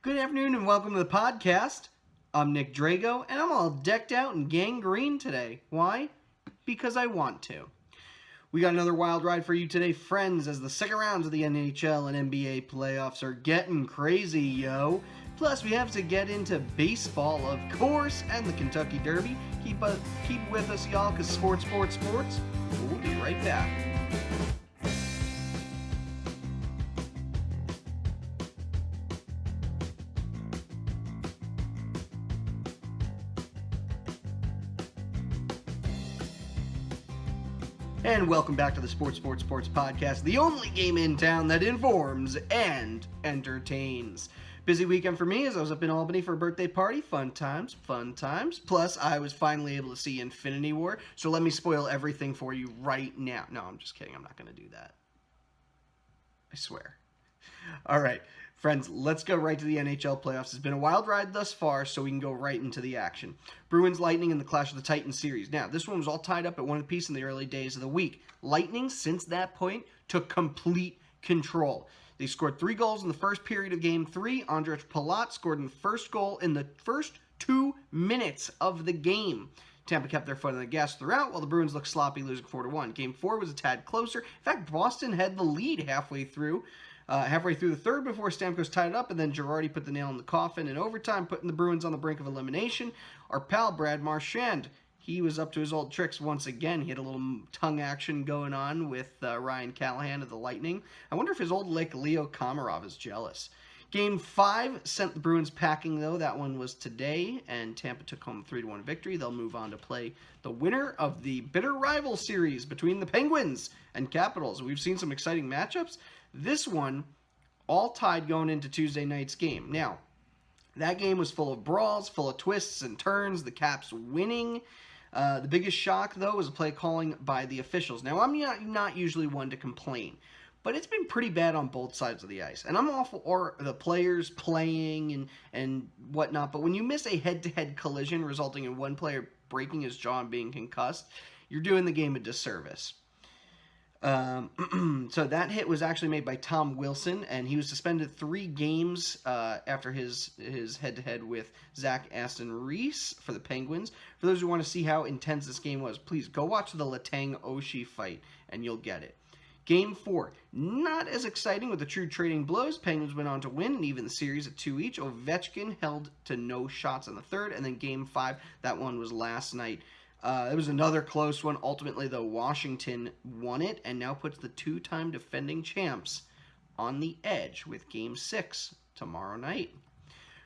Good afternoon and welcome to the podcast. I'm Nick Drago and I'm all decked out in gangrene today. Why? Because I want to. We got another wild ride for you today, friends, as the second rounds of the NHL and NBA playoffs are getting crazy, yo. Plus, we have to get into baseball, of course, and the Kentucky Derby. Keep with us, y'all, because sports. We'll be right back. And welcome back to the Sports Podcast, the only game in town that informs and entertains. Busy weekend for me as I was up in Albany for a birthday party. Fun times. Plus, I was finally able to see Infinity War, so let me spoil everything for you right now. No, I'm just kidding. I'm not going to do that. I swear. All right, friends, let's go right to the NHL playoffs. It's been a wild ride thus far, so we can go right into the action. Bruins Lightning in the Clash of the Titans series. Now, this one was all tied up at one apiece in the early days of the week. Lightning, since that point, took complete control. They scored 3 goals in the first period of Game 3. Albert Pujols scored in the first goal in the first 2 minutes of the game. Tampa kept their foot on the gas throughout, while the Bruins looked sloppy, losing 4-1. Game 4 was a tad closer. In fact, Boston had the lead halfway through the third before Stamkos tied it up, and then Girardi put the nail in the coffin in overtime, putting the Bruins on the brink of elimination. Our pal Brad Marchand, he was up to his old tricks once again. He had a little tongue action going on with Ryan Callahan of the Lightning. I wonder if his old lick Leo Komarov is jealous. Game 5 sent the Bruins packing, though. That one was today, and Tampa took home a 3-1 victory. They'll move on to play the winner of the bitter rival series between the Penguins and Capitals. We've seen some exciting matchups. This one, all tied going into Tuesday night's game. Now, that game was full of brawls, full of twists and turns, the Caps winning. The biggest shock, though, was a play calling by the officials. Now, I'm not usually one to complain, but it's been pretty bad on both sides of the ice. And I'm all for the players playing and whatnot, but when you miss a head-to-head collision resulting in one player breaking his jaw and being concussed, you're doing the game a disservice. So that hit was actually made by Tom Wilson, and he was suspended 3 games after his head-to-head with Zach Aston Reese for the Penguins. For those who want to see how intense this game was, please go watch the Letang Oshie fight, and you'll get it. Game 4, not as exciting with the true trading blows. Penguins went on to win and even the series at 2 each. Ovechkin held to no shots in the third, and then Game 5, that one was last night. It was another close one. Ultimately, though, Washington won it and now puts the 2-time defending champs on the edge with Game 6 tomorrow night.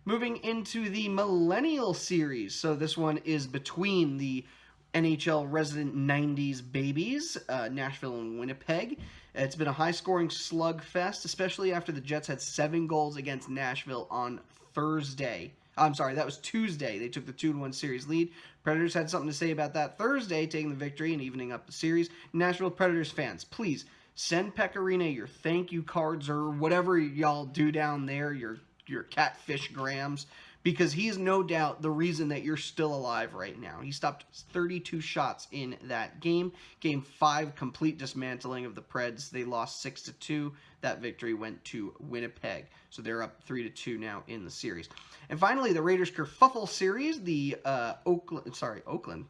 Moving into the Millennial Series. So this one is between the NHL resident 90s babies, Nashville and Winnipeg. It's been a high-scoring slugfest, especially after the Jets had 7 goals against Nashville on Thursday. I'm sorry, that was Tuesday. They took the 2-1 series lead. Predators had something to say about that Thursday, taking the victory and evening up the series. Nashville Predators fans, please send Pecorino your thank you cards or whatever y'all do down there, your catfish grams, because he is no doubt the reason that you're still alive right now. He stopped 32 shots in that game. Game 5, complete dismantling of the Preds. They lost 6-2. That victory went to Winnipeg. So they're up 3-2 now in the series. And finally, the Raiders kerfuffle series, the Oakland.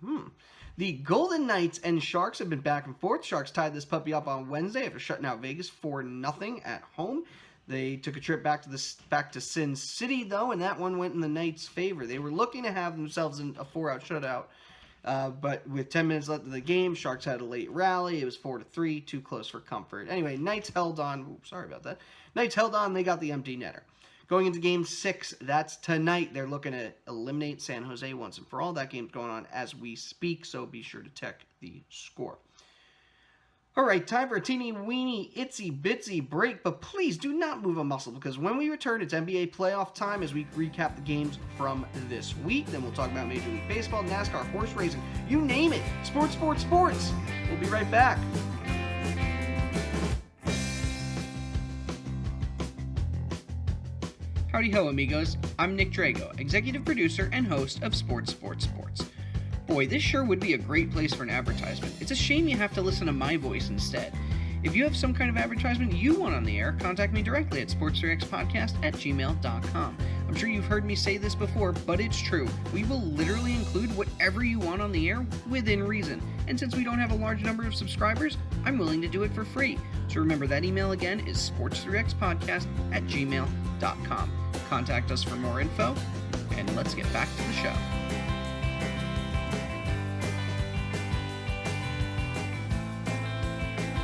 The Golden Knights and Sharks have been back and forth. Sharks tied this puppy up on Wednesday after shutting out Vegas 4-0 at home. They took a trip back to Sin City, though, and that one went in the Knights' favor. They were looking to have themselves a 4-out shutout, but with 10 minutes left of the game, Sharks had a late rally. It was 4-3, too close for comfort. Anyway, Knights held on. Sorry about that. Knights held on. They got the empty netter. Going into Game 6, that's tonight. They're looking to eliminate San Jose once and for all. That game's going on as we speak, so be sure to check the score. All right, time for a teeny-weeny, itsy-bitsy break, but please do not move a muscle, because when we return, it's NBA playoff time as we recap the games from this week. Then we'll talk about Major League Baseball, NASCAR, horse racing, you name it. Sports. We'll be right back. Howdy ho, amigos. I'm Nick Drago, executive producer and host of Sports. Boy, this sure would be a great place for an advertisement. It's a shame you have to listen to my voice instead. If you have some kind of advertisement you want on the air, contact me directly at sports3xpodcast@gmail.com. I'm sure you've heard me say this before, but it's true. We will literally include whatever you want on the air within reason. And since we don't have a large number of subscribers, I'm willing to do it for free. So remember, that email again is sports3xpodcast@gmail.com. Contact us for more info, and let's get back to the show.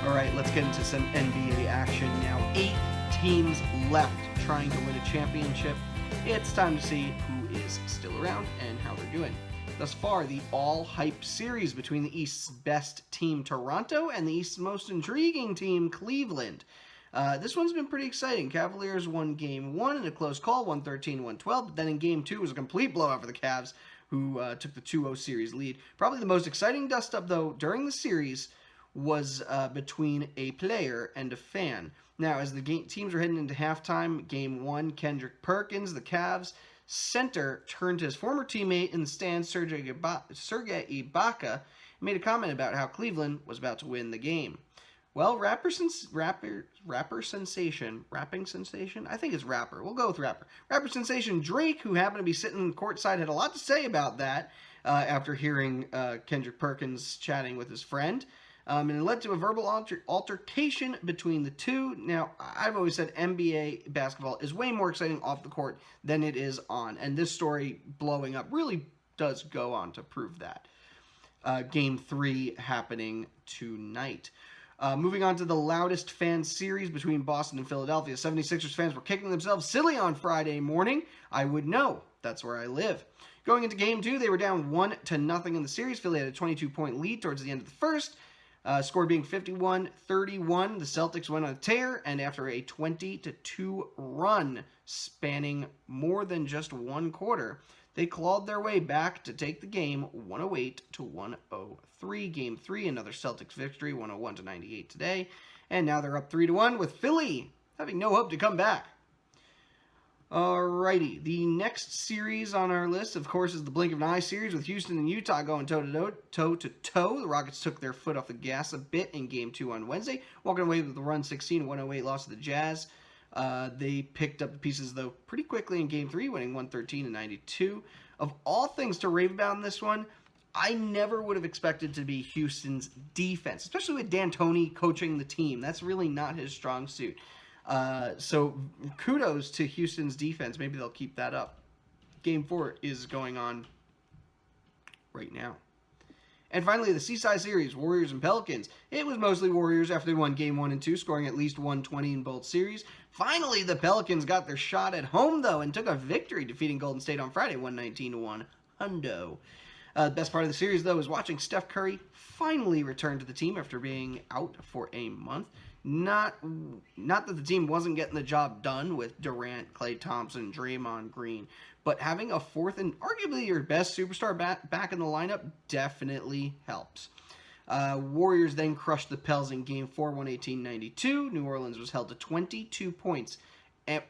All right, let's get into some NBA action now. 8 teams left trying to win a championship. It's time to see who is still around and how they're doing. Thus far, the all-hype series between the East's best team, Toronto, and the East's most intriguing team, Cleveland. This one's been pretty exciting. Cavaliers won Game 1 in a close call, 113-112, but then in Game 2 was a complete blowout for the Cavs, who took the 2-0 series lead. Probably the most exciting dust-up, though, during the series was between a player and a fan. Now, as the teams are heading into halftime, Game 1, Kendrick Perkins, the Cavs center, turned to his former teammate in the stands, Serge Ibaka, and made a comment about how Cleveland was about to win the game. Well, rapping sensation, I think it's rapper. We'll go with rapper. Rapper sensation Drake, who happened to be sitting courtside, had a lot to say about that after hearing Kendrick Perkins chatting with his friend. And it led to a verbal altercation between the two. Now, I've always said NBA basketball is way more exciting off the court than it is on. And this story blowing up really does go on to prove that. Game 3 happening tonight. Moving on to the loudest fan series between Boston and Philadelphia. 76ers fans were kicking themselves silly on Friday morning. I would know. That's where I live. Going into Game 2, they were down 1-0 in the series. Philly had a 22-point lead towards the end of the first. Score being 51-31, the Celtics went on a tear, and after a 20-2 run spanning more than just one quarter, they clawed their way back to take the game 108-103. Game 3, another Celtics victory, 101-98 today, and now they're up 3-1 with Philly having no hope to come back. Alrighty, the next series on our list, of course, is the blink of an eye series with Houston and Utah going toe-to-toe. The Rockets took their foot off the gas a bit in Game 2 on Wednesday, walking away with the run 16-108 loss to the Jazz. They picked up the pieces, though, pretty quickly in Game 3, winning 113-92. Of all things to rave about in this one, I never would have expected to be Houston's defense, especially with D'Antoni coaching the team. That's really not his strong suit. So kudos to Houston's defense. Maybe they'll keep that up. Game 4 is going on right now. And finally, the Seaside Series, Warriors and Pelicans. It was mostly Warriors after they won Game 1 and 2, scoring at least 120 in both series. Finally, the Pelicans got their shot at home, though, and took a victory, defeating Golden State on Friday, 119-1. The best part of the series, though, is watching Steph Curry finally return to the team after being out for a month. Not that the team wasn't getting the job done with Durant, Klay Thompson, Draymond Green, but having a fourth and arguably your best superstar back in the lineup definitely helps. Warriors then crushed the Pels in Game 4, 118-92. New Orleans was held to 22 points or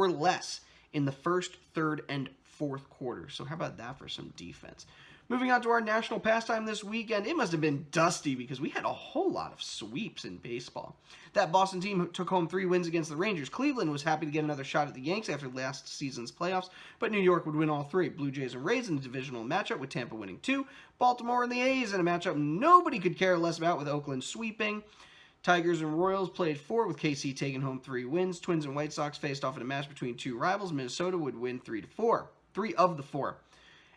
less in the first, third, and fourth quarter. So how about that for some defense? Moving on to our national pastime this weekend, it must have been dusty because we had a whole lot of sweeps in baseball. That Boston team took home 3 wins against the Rangers. Cleveland was happy to get another shot at the Yanks after last season's playoffs, but New York would win all 3. Blue Jays and Rays in the divisional matchup with Tampa winning 2. Baltimore and the A's in a matchup nobody could care less about with Oakland sweeping. Tigers and Royals played 4 with KC taking home 3 wins. Twins and White Sox faced off in a match between 2 rivals. Minnesota would win 3 of the 4.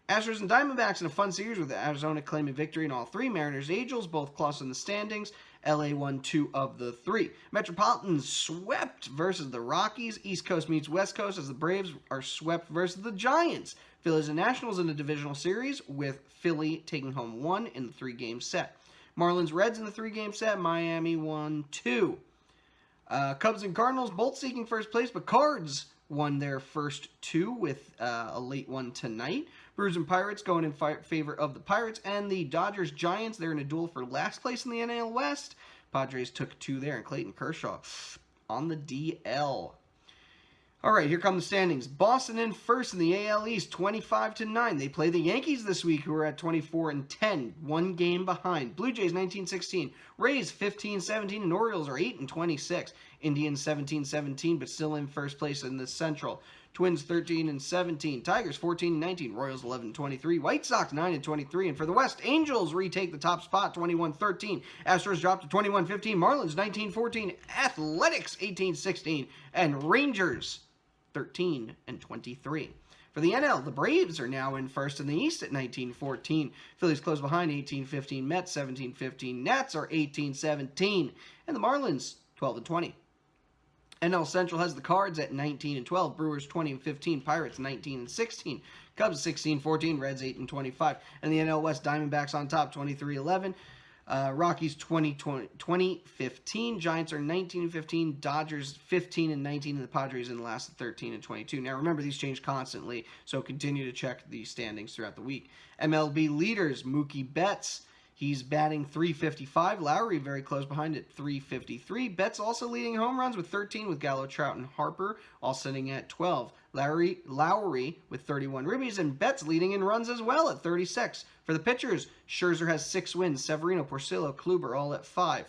Astros and Diamondbacks in a fun series with Arizona claiming victory in all 3. Mariners, Angels, both close in the standings. LA won 2 of the 3. Metropolitans swept versus the Rockies. East Coast meets West Coast as the Braves are swept versus the Giants. Phillies and Nationals in a divisional series with Philly taking home 1 in the 3-game set. Marlins, Reds in the 3-game set. Miami won 2. Cubs and Cardinals both seeking first place, but Cards won their first 2 with a late one tonight. Brewers and Pirates going in favor of the Pirates, and the Dodgers Giants, they're in a duel for last place in the NL West. Padres took 2 there, and Clayton Kershaw on the DL. All right, here come the standings. Boston in first in the AL East, 25-9. They play the Yankees this week, who are at 24-10, one game behind. Blue Jays 19-16, Rays 15-17, and Orioles are 8-26. Indians 17-17, but still in first place in the Central. Twins 13-17, Tigers 14-19, Royals 11-23, White Sox 9-23, and for the West, Angels retake the top spot 21-13, Astros drop to 21-15, Marlins 19-14, Athletics 18-16, and Rangers 13-23. For the NL, the Braves are now in first in the East at 19-14. Phillies close behind 18-15, Mets 17-15, Nats are 18-17, and the Marlins 12-20. NL Central has the Cards at 19-12, Brewers 20-15, Pirates 19-16, Cubs 16-14, Reds 8-25, and the NL West Diamondbacks on top 23-11. Rockies 20-15, Giants are 19-15, Dodgers 15-19, and the Padres in last at 13-22. Now remember, these change constantly, so continue to check the standings throughout the week. MLB leaders, Mookie Betts, he's batting .355. Lowry very close behind at .353. Betts also leading home runs with 13, with Gallo, Trout, and Harper all sitting at 12. Lowry with 31 ribbies, and Betts leading in runs as well at 36. For the pitchers, Scherzer has 6 wins. Severino, Porcello, Kluber all at 5.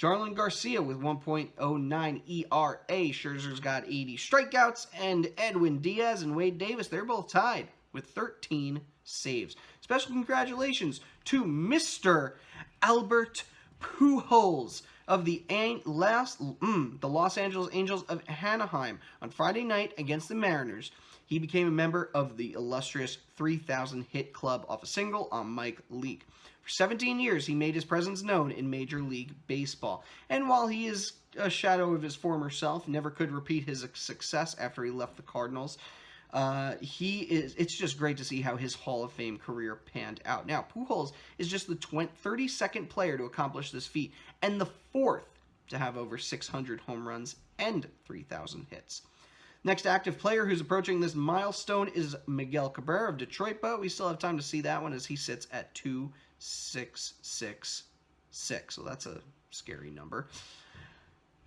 Jarlin Garcia with 1.09 ERA. Scherzer's got 80 strikeouts, and Edwin Diaz and Wade Davis, they're both tied with 13 saves. Special congratulations to Mr. Albert Pujols of the Los Angeles Angels of Anaheim. On Friday night against the Mariners, he became a member of the illustrious 3,000 hit club off a single on Mike Leake. For 17 years, he made his presence known in Major League Baseball. And while he is a shadow of his former self, never could repeat his success after he left the Cardinals, it's just great to see how his Hall of Fame career panned out. Now, Pujols is just the 32nd player to accomplish this feat, and the 4th to have over 600 home runs and 3,000 hits. Next active player who's approaching this milestone is Miguel Cabrera of Detroit, but we still have time to see that one as he sits at 2,666. So that's a scary number.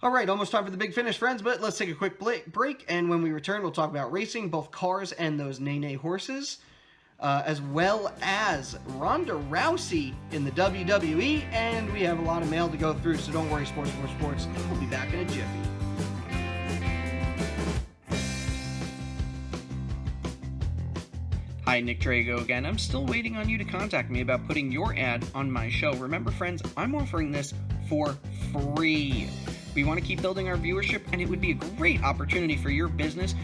All right, almost time for the big finish, friends, but let's take a quick break, and when we return, we'll talk about racing, both cars and those Nene horses, as well as Ronda Rousey in the WWE, and we have a lot of mail to go through, so don't worry, Sports. We'll be back in a jiffy. Hi, Nick Drago again. I'm still waiting on you to contact me about putting your ad on my show. Remember, friends, I'm offering this for free. We want to keep building our viewership, and it would be a great opportunity for your business,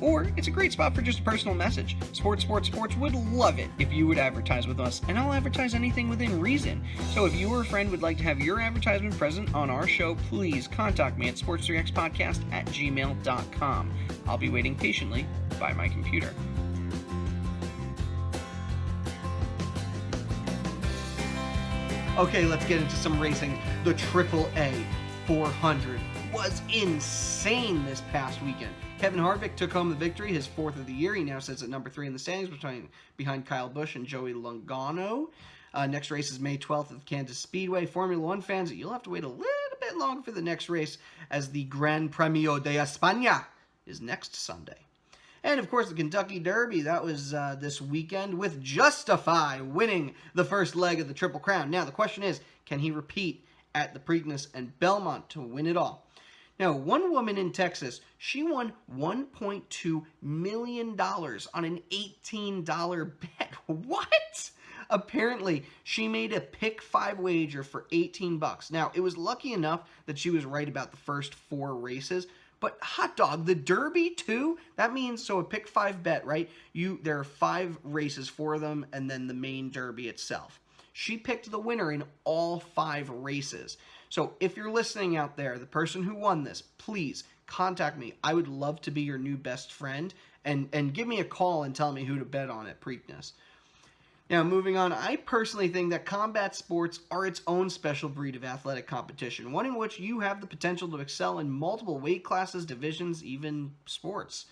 or it's a great spot for just a personal message. Sports would love it if you would advertise with us, and I'll advertise anything within reason. So if you or a friend would like to have your advertisement present on our show, please contact me at sports3xpodcast@gmail.com. I'll be waiting patiently by my computer. Okay, let's get into some racing. The AAA 400 was insane this past weekend. Kevin Harvick took home the victory, his 4th of the year. He now sits at number 3 in the standings behind Kyle Busch and Joey Logano. Next race is May 12th at Kansas Speedway. Formula One fans, you'll have to wait a little bit longer for the next race, as the Gran Premio de España is next Sunday. And, of course, the Kentucky Derby, that was this weekend, with Justify winning the first leg of the Triple Crown. Now, the question is, can he repeat at the Preakness and Belmont to win it all? Now, one woman in Texas, she won $1.2 million on an $18 bet. What? Apparently, she made a pick 5 wager for $18. Now, it was lucky enough that she was right about the first 4 races, but hot dog, the Derby too? That means, so a pick 5 bet, right? There are 5 races for them, and then the main Derby itself. She picked the winner in all 5 races. So if you're listening out there, the person who won this, please contact me. I would love to be your new best friend, and give me a call and tell me who to bet on at Preakness. Now, moving on, I personally think that combat sports are its own special breed of athletic competition, one in which you have the potential to excel in multiple weight classes, divisions, even sports.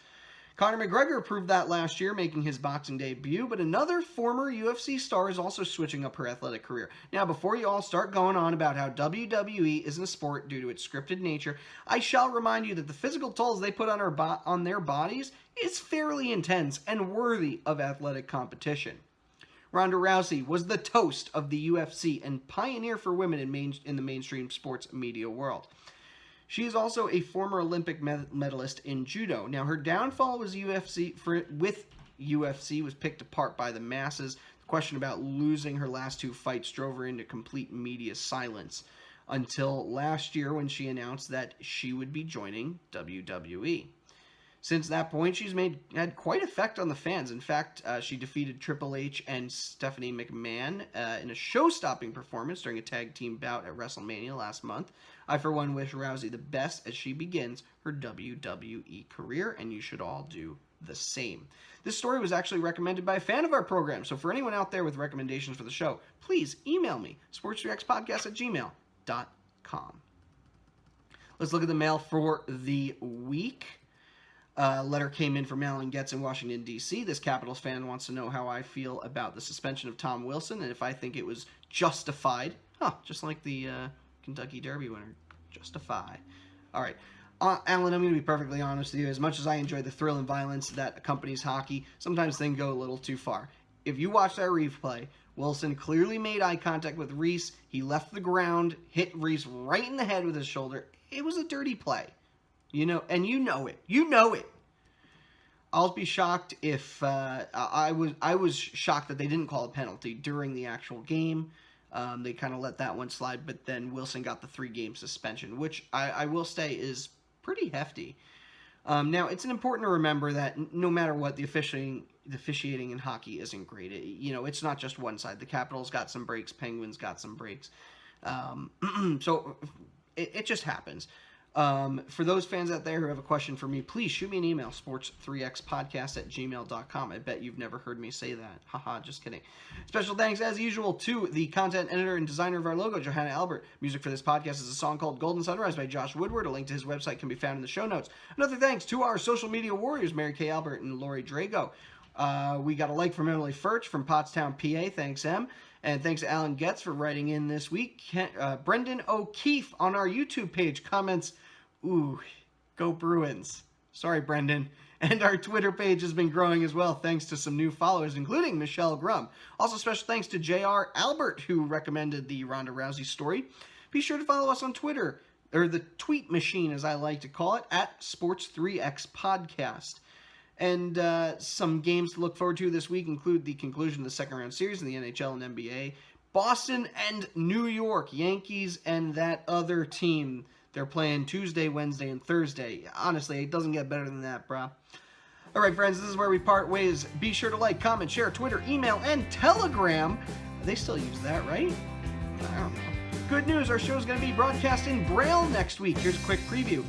Conor McGregor proved that last year, making his boxing debut, but another former UFC star is also switching up her athletic career. Now, before you all start going on about how WWE isn't a sport due to its scripted nature, I shall remind you that the physical tolls they put on their bodies is fairly intense and worthy of athletic competition. Ronda Rousey was the toast of the UFC and pioneer for women in the mainstream sports media world. She is also a former Olympic medalist in judo. Now, her downfall was UFC was picked apart by the masses. The question about losing her last two fights drove her into complete media silence until last year when she announced that she would be joining WWE. Since that point, she's had quite effect on the fans. In fact, she defeated Triple H and Stephanie McMahon in a show-stopping performance during a tag team bout at WrestleMania last month. I, for one, wish Rousey the best as she begins her WWE career, and you should all do the same. This story was actually recommended by a fan of our program, so for anyone out there with recommendations for the show, please email me, sports3xpodcast@gmail.com. Let's look at the mail for the week. Letter came in from Alan Getz in Washington, D.C. This Capitals fan wants to know how I feel about the suspension of Tom Wilson and if I think it was justified. Just like the Kentucky Derby winner. Justify. All right. Alan, I'm going to be perfectly honest with you. As much as I enjoy the thrill and violence that accompanies hockey, sometimes things go a little too far. If you watch that replay, Wilson clearly made eye contact with Reese. He left the ground, hit Reese right in the head with his shoulder. It was a dirty play. And you know it. You know it. I'll be shocked if I was shocked that they didn't call a penalty during the actual game. They kind of let that one slide, but then Wilson got the 3-game suspension, which I will say is pretty hefty. Now, it's important to remember that no matter what, the officiating in hockey isn't great. It's not just one side. The Capitals got some breaks. Penguins got some breaks. So it just happens. For those fans out there who have a question for me, please shoot me an email, sports3xpodcast@gmail.com. I bet you've never heard me say that. Haha, just kidding. Special thanks, as usual, to the content editor and designer of our logo, Johanna Albert. Music for this podcast is a song called Golden Sunrise by Josh Woodward. A link to his website can be found in the show notes. Another thanks to our social media warriors, Mary Kay Albert and Lori Drago. We got a like from Emily Furch from Pottstown, PA. Thanks, Em. And thanks to Alan Getz for writing in this week. Brendan O'Keefe on our YouTube page comments, "Ooh, go Bruins." Sorry, Brendan. And our Twitter page has been growing as well, thanks to some new followers, including Michelle Grum. Also, special thanks to J.R. Albert, who recommended the Ronda Rousey story. Be sure to follow us on Twitter, or the tweet machine, as I like to call it, at Sports3xpodcast. And some games to look forward to this week include the conclusion of the second-round series in the NHL and NBA, Boston and New York, Yankees and that other team. They're playing Tuesday, Wednesday, and Thursday. Honestly, it doesn't get better than that, brah. All right, friends, this is where we part ways. Be sure to like, comment, share, Twitter, email, and Telegram. They still use that, right? I don't know. Good news, our show's going to be broadcast in Braille next week. Here's a quick preview. ...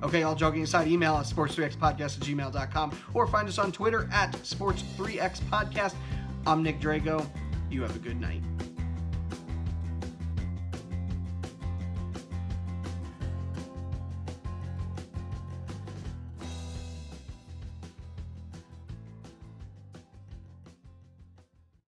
Okay, all joking aside, email us sports3xpodcast@gmail.com or find us on Twitter at sports3xpodcast. I'm Nick Drago. You have a good night.